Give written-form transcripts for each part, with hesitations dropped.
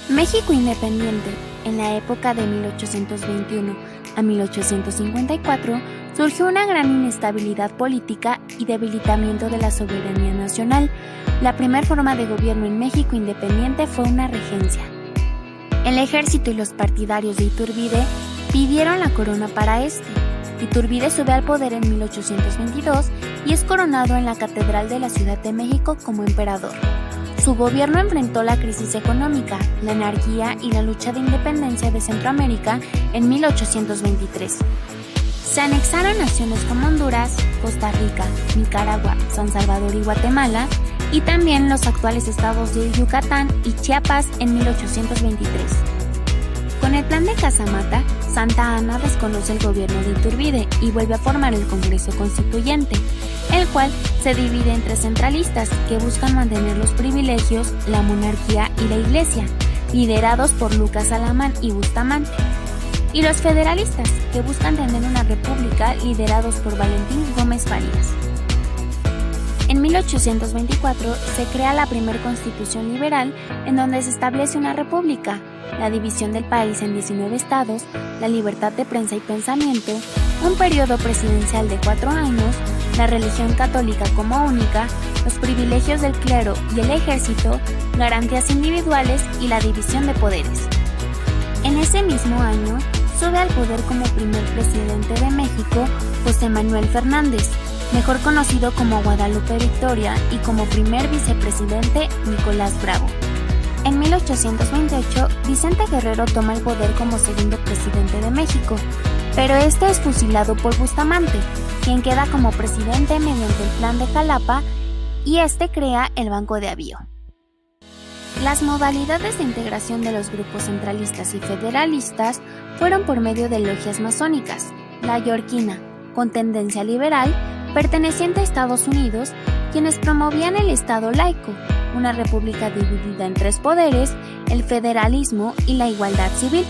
México independiente, en la época de 1821 a 1854, surgió una gran inestabilidad política y debilitamiento de la soberanía nacional. La primera forma de gobierno en México independiente fue una regencia. El ejército y los partidarios de Iturbide pidieron la corona para este. Iturbide sube al poder en 1822 y es coronado en la Catedral de la Ciudad de México como emperador. Su gobierno enfrentó la crisis económica, la anarquía y la lucha de independencia de Centroamérica en 1823. Se anexaron naciones como Honduras, Costa Rica, Nicaragua, San Salvador y Guatemala, y también los actuales estados de Yucatán y Chiapas en 1823. Con el plan de Casamata, Santa Anna desconoce el gobierno de Iturbide y vuelve a formar el Congreso Constituyente, el cual se divide entre centralistas que buscan mantener los privilegios, la monarquía y la iglesia, liderados por Lucas Alamán y Bustamante, y los federalistas que buscan tener una república, liderados por Valentín Gómez Farías. En 1824 se crea la primera constitución liberal en donde se establece una república, la división del país en 19 estados, la libertad de prensa y pensamiento, un periodo presidencial de 4 años, la religión católica como única, los privilegios del clero y el ejército, garantías individuales y la división de poderes. En ese mismo año, sube al poder como primer presidente de México José Manuel Fernández, mejor conocido como Guadalupe Victoria, y como primer vicepresidente Nicolás Bravo. En 1828, Vicente Guerrero toma el poder como segundo presidente de México, pero este es fusilado por Bustamante, quien queda como presidente mediante el Plan de Jalapa, y este crea el Banco de Avío. Las modalidades de integración de los grupos centralistas y federalistas fueron por medio de logias masónicas: la Yorquina, con tendencia liberal, perteneciente a Estados Unidos, quienes promovían el Estado laico, una república dividida en 3 poderes, el federalismo y la igualdad civil,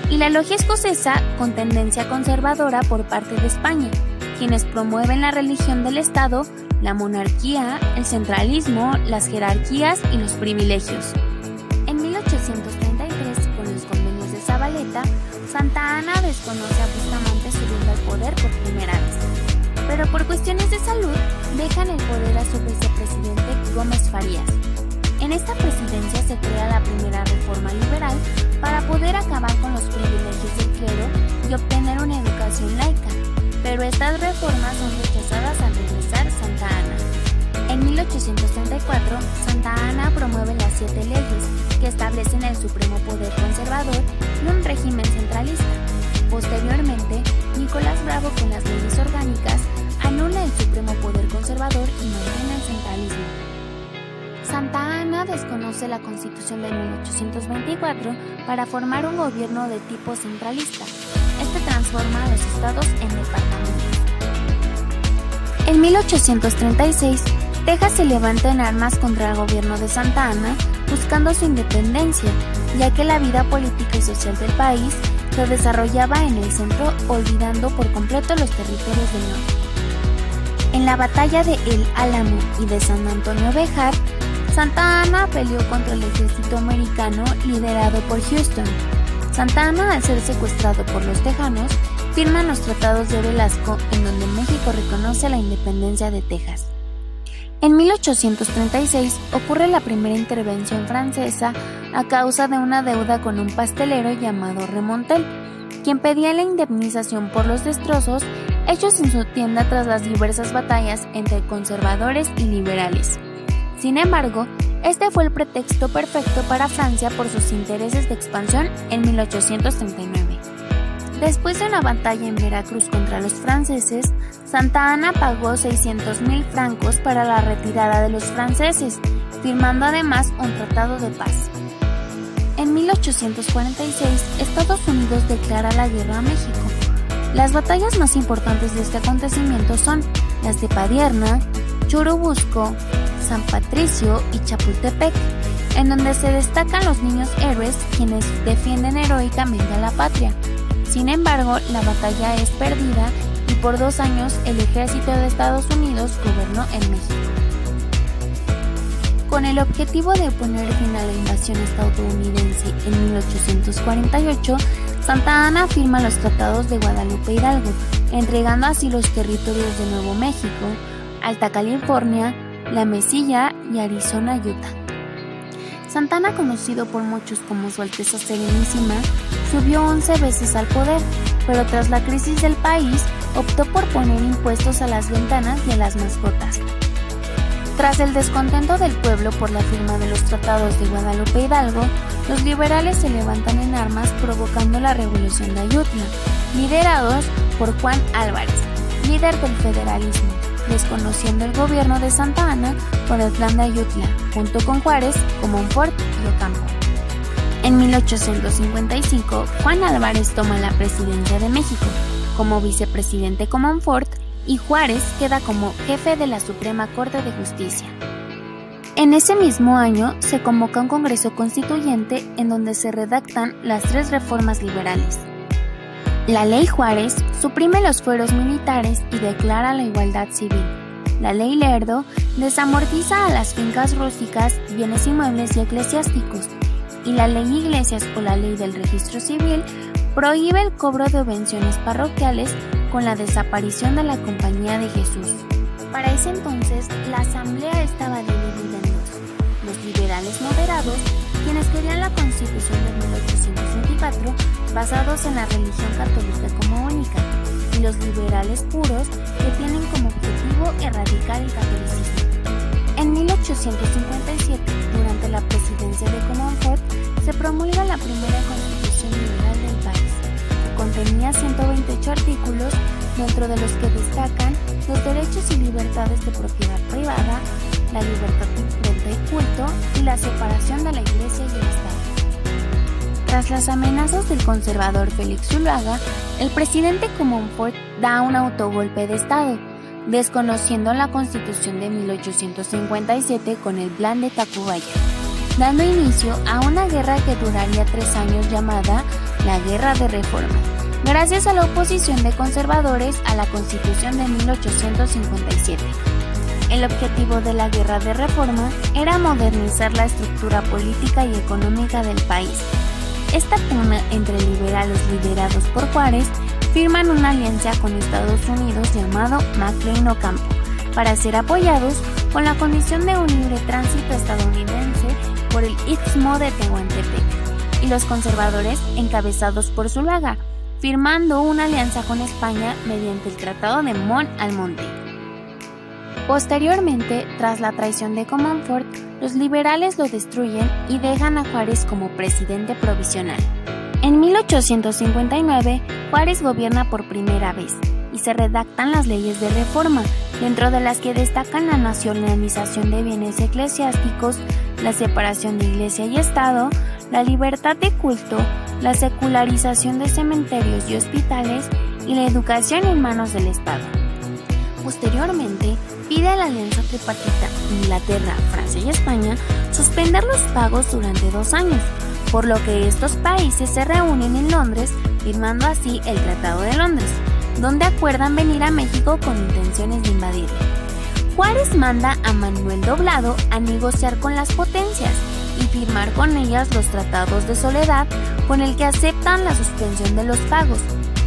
y la logia escocesa, con tendencia conservadora por parte de España, quienes promueven la religión del Estado, la monarquía, el centralismo, las jerarquías y los privilegios. En 1833, con los convenios de Zabaleta, Santa Anna desconoce a Bustamante subiendo al poder por primera vez, pero por cuestiones de salud dejan el poder a su vicepresidente Gómez Farías. En esta presidencia se crea la primera reforma liberal para poder acabar con los privilegios del clero y obtener una educación laica, pero estas reformas son rechazadas al regresar Santa Anna. En 1834, Santa Anna promueve las 7 leyes que establecen el supremo poder conservador y un régimen centralista. Posteriormente, Nicolás Bravo, con las leyes orgánicas, anula el supremo poder conservador y mantiene el centralismo. Santa Anna desconoce la Constitución de 1824 para formar un gobierno de tipo centralista. Este transforma a los estados en departamentos. En 1836, Texas se levanta en armas contra el gobierno de Santa Anna, buscando su independencia, ya que la vida política y social del país se desarrollaba en el centro, olvidando por completo los territorios del norte. En la batalla de El Álamo y de San Antonio Béjar, Santa Anna peleó contra el ejército americano liderado por Houston. Santa Anna, al ser secuestrado por los tejanos, firma los tratados de Velasco, en donde México reconoce la independencia de Texas. En 1836 ocurre la primera intervención francesa a causa de una deuda con un pastelero llamado Remontel, quien pedía la indemnización por los destrozos hechos en su tienda tras las diversas batallas entre conservadores y liberales. Sin embargo, este fue el pretexto perfecto para Francia por sus intereses de expansión en 1839. Después de una batalla en Veracruz contra los franceses, Santa Anna pagó 600,000 francos para la retirada de los franceses, firmando además un tratado de paz. En 1846, Estados Unidos declara la guerra a México. Las batallas más importantes de este acontecimiento son las de Padierna, Churubusco, San Patricio y Chapultepec, en donde se destacan los niños héroes quienes defienden heroicamente a la patria. Sin embargo, la batalla es perdida y por 2 años el ejército de Estados Unidos gobernó en México. Con el objetivo de poner fin a la invasión estadounidense en 1848, Santa Anna firma los tratados de Guadalupe Hidalgo, entregando así los territorios de Nuevo México, Alta California, La Mesilla y Arizona, Utah. Santa Anna, conocido por muchos como Su Alteza Serenísima, subió 11 veces al poder, pero tras la crisis del país, optó por poner impuestos a las ventanas y a las mascotas. Tras el descontento del pueblo por la firma de los tratados de Guadalupe Hidalgo, los liberales se levantan en armas provocando la Revolución de Ayutla, liderados por Juan Álvarez, líder del federalismo, desconociendo el gobierno de Santa Anna por el Plan de Ayutla, junto con Juárez, Comonfort y Ocampo. En 1855, Juan Álvarez toma la presidencia de México, como vicepresidente Comonfort, y Juárez queda como jefe de la Suprema Corte de Justicia. En ese mismo año se convoca un Congreso Constituyente en donde se redactan las 3 reformas liberales. La Ley Juárez suprime los fueros militares y declara la igualdad civil. La Ley Lerdo desamortiza a las fincas rústicas, bienes inmuebles y eclesiásticos. Y la Ley Iglesias o la Ley del Registro Civil prohíbe el cobro de subvenciones parroquiales con la desaparición de la Compañía de Jesús. Para ese entonces, la asamblea estaba dividida en dos: los liberales moderados, quienes querían la Constitución de 1824 basados en la religión católica como única, y los liberales puros, que tienen como objetivo erradicar el catolicismo. En 1857, durante la presidencia de Comonfort, se promulga la primera Constitución liberal del país. Contenía 128 artículos, dentro de los que destacan los derechos y libertades de propiedad privada, la libertad de imprenta y culto y la separación de la Iglesia y el Estado. Tras las amenazas del conservador Félix Zuluaga, el presidente Comonfort da un autogolpe de Estado, desconociendo la Constitución de 1857 con el Plan de Tacubaya, dando inicio a una guerra que duraría 3 años llamada la Guerra de Reforma, gracias a la oposición de conservadores a la Constitución de 1857. El objetivo de la Guerra de Reforma era modernizar la estructura política y económica del país. Esta pugna entre liberales liderados por Juárez firman una alianza con Estados Unidos llamado McLean-Ocampo para ser apoyados con la condición de un libre tránsito estadounidense por el Istmo de Tehuantepec, y los conservadores encabezados por Zuluaga, firmando una alianza con España mediante el Tratado de Mont-Almonte. Posteriormente, tras la traición de Comonfort, los liberales lo destruyen y dejan a Juárez como presidente provisional. En 1859, Juárez gobierna por primera vez y se redactan las leyes de reforma, dentro de las que destacan la nacionalización de bienes eclesiásticos, la separación de Iglesia y Estado, la libertad de culto, la secularización de cementerios y hospitales y la educación en manos del Estado. Posteriormente, pide a la alianza tripartita Inglaterra, Francia y España suspender los pagos durante 2 años, por lo que estos países se reúnen en Londres, firmando así el Tratado de Londres, donde acuerdan venir a México con intenciones de invadirlo. Juárez manda a Manuel Doblado a negociar con las potencias y firmar con ellas los tratados de soledad, con el que aceptan la suspensión de los pagos,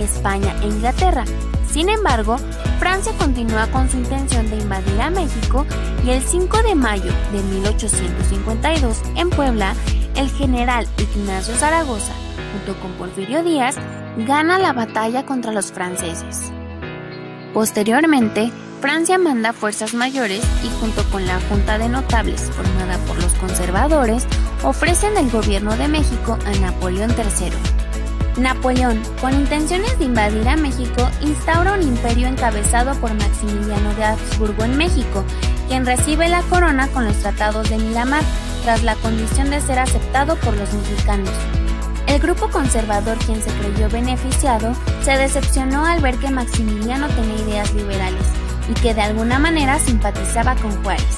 España e Inglaterra. Sin embargo, Francia continúa con su intención de invadir a México, y el 5 de mayo de 1852, en Puebla, el general Ignacio Zaragoza, junto con Porfirio Díaz, gana la batalla contra los franceses. Posteriormente, Francia manda fuerzas mayores y, junto con la Junta de Notables formada por los conservadores, ofrecen el gobierno de México a Napoleón III. Napoleón, con intenciones de invadir a México, instaura un imperio encabezado por Maximiliano de Habsburgo en México, quien recibe la corona con los tratados de Miramar, tras la condición de ser aceptado por los mexicanos. El grupo conservador, quien se creyó beneficiado, se decepcionó al ver que Maximiliano tenía ideas liberales y que de alguna manera simpatizaba con Juárez.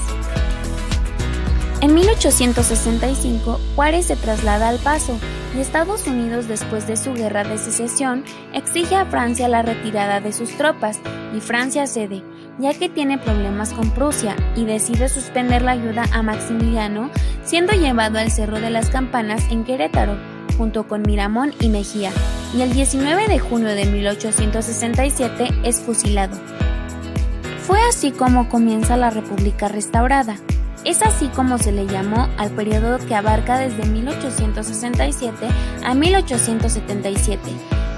En 1865, Juárez se traslada al Paso, y Estados Unidos, después de su guerra de secesión, exige a Francia la retirada de sus tropas, y Francia cede, ya que tiene problemas con Prusia y decide suspender la ayuda a Maximiliano, siendo llevado al Cerro de las Campanas en Querétaro, junto con Miramón y Mejía, y el 19 de junio de 1867 es fusilado. Fue así como comienza la República restaurada. Es así como se le llamó al periodo que abarca desde 1867 a 1877,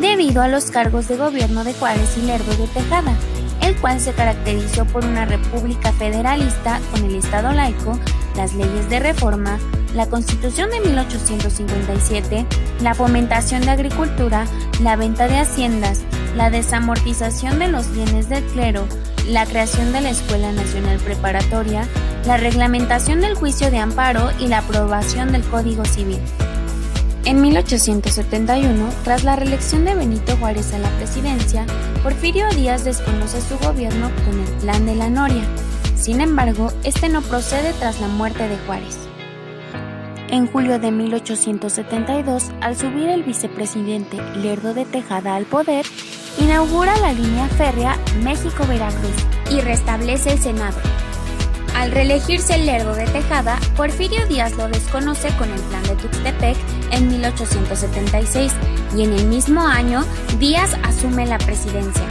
debido a los cargos de gobierno de Juárez y Lerdo de Tejada, el cual se caracterizó por una república federalista con el Estado laico, las leyes de reforma, la Constitución de 1857, la fomentación de agricultura, la venta de haciendas, la desamortización de los bienes del clero, la creación de la Escuela Nacional Preparatoria, la reglamentación del juicio de amparo y la aprobación del Código Civil. En 1871, tras la reelección de Benito Juárez a la presidencia, Porfirio Díaz desconoce su gobierno con el Plan de la Noria. Sin embargo, este no procede tras la muerte de Juárez. En julio de 1872, al subir el vicepresidente Lerdo de Tejada al poder, inaugura la línea férrea México-Veracruz y restablece el Senado. Al reelegirse Lerdo de Tejada, Porfirio Díaz lo desconoce con el Plan de Tuxtepec en 1876 y en el mismo año Díaz asume la presidencia.